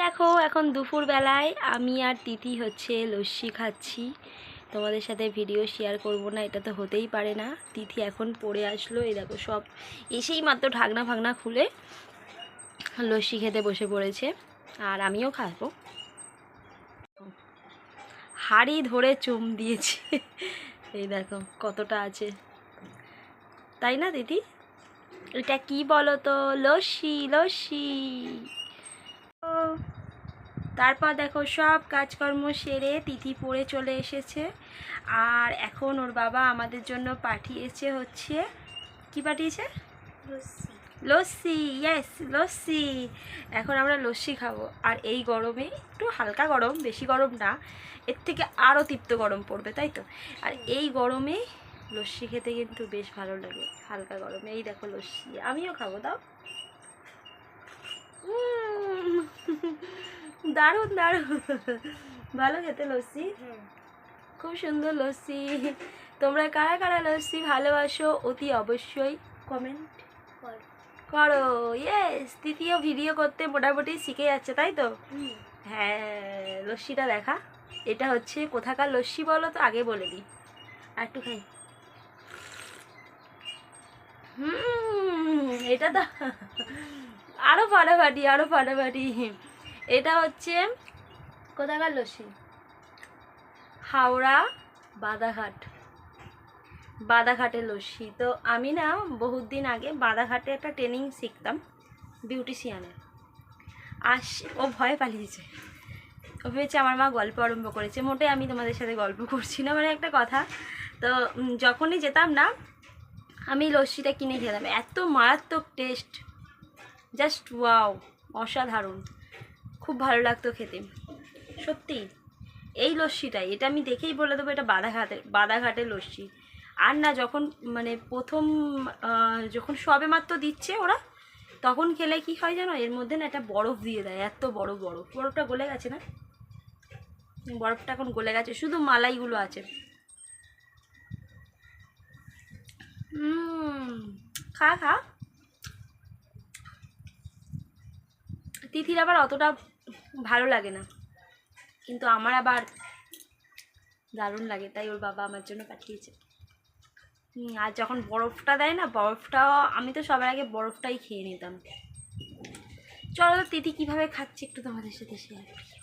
দেখো এখন দুপুর বেলায় আমি আর তিথি হচ্ছে লস্যি খাচ্ছি। তোমাদের সাথে ভিডিও শেয়ার করব না, এটা তো হতেই পারে না। তিথি এখন পড়ে আসলো, এই দেখো সব এসেই মাত্র ঢাকনা ফাকনা খুলে লস্যি খেতে বসে পড়েছে, আর আমিও খাবো। হাঁড়ি ধরে চুম দিয়েছে এই দেখো কতটা আছে, তাই না দিদি? এটা কি বলো তো? লস্যি লস্যি। তারপর দেখো সব কাজকর্ম সেরে তিথি পড়ে চলে এসেছে, আর এখন ওর বাবা আমাদের জন্য পাঠিয়েছে হচ্ছে, কি পাঠিয়েছে? লস্যি। লস্যি, ইয়েস লস্যি। এখন আমরা লস্যি খাবো, আর এই গরমে একটু হালকা গরম, বেশি গরম না, এর থেকে আরও তীব্র গরম পড়বে, তাই তো? আর এই গরমে লস্যি খেতে কিন্তু বেশ ভালো লাগে, হালকা গরমে। এই দেখো লস্যি, আমিও খাবো, দাও। দারুণ দারুণ, ভালো খেতে লস্যি, খুব সুন্দর লস্যি। তোমরা কারা কারা লস্যি ভালোবাসো অতি অবশ্যই কমেন্ট করো। ইয়েস, তৃতীয় ভিডিও করতে মোটামুটি শিখে যাচ্ছে, তাই তো? হ্যাঁ, লস্যিটা দেখা, এটা হচ্ছে কোথাকার লস্যি বলো তো? আগে বলে দিই, আর একটু খাই। এটা তো আরো ফাটাফাটি, আরো ফাটাফাটি। এটা হচ্ছে কোথাকার লস্যি? হাওড়া বাদাঘাট, বাদাঘাটের লস্যি। তো আমি না বহুত দিন আগে বাদাঘাটে একটা ট্রেনিং শিখতাম বিউটিশিয়ানের। আর ও ভয় পালিয়েছে, ও ভেবেছে আমার মা গল্প আরম্ভ করেছে। মোটে আমি তোমাদের সাথে গল্প করছি না, মানে একটা কথা। তো যখনই যেতাম না আমি লস্যিটা কিনে খেতাম, এত মারাত্মক টেস্ট, জাস্ট ওয়াও, অসাধারণ, খুব ভালো লাগতো খেতে সত্যি। এই লস্যিটাই, এটা আমি দেখেই বলে দেবো এটা বাদাঘাটের লস্যি। আর না, যখন মানে প্রথম যখন সবে মাত্র দিচ্ছে ওরা, তখন খেলে কি হয় জানো, এর মধ্যে না একটা বরফ দিয়ে দেয়, এত বড় বরফ। বরফটা গলে গেছে না? বরফটা এখন গলে গেছে, শুধু মালাইগুলো আছে। খা খা। তিথির আবার অতটা ভালো লাগে না, কিন্তু আমার আবার দারুণ লাগে, তাই ওর বাবা আমার জন্য পাঠিয়েছে। আর যখন বরফটা দেয় না, বরফটাও আমি তো সবার আগে বরফটাই খেয়ে নিতাম। চলো তিথি কীভাবে খাচ্ছি একটু তোমাদের সাথে শেয়ার করি।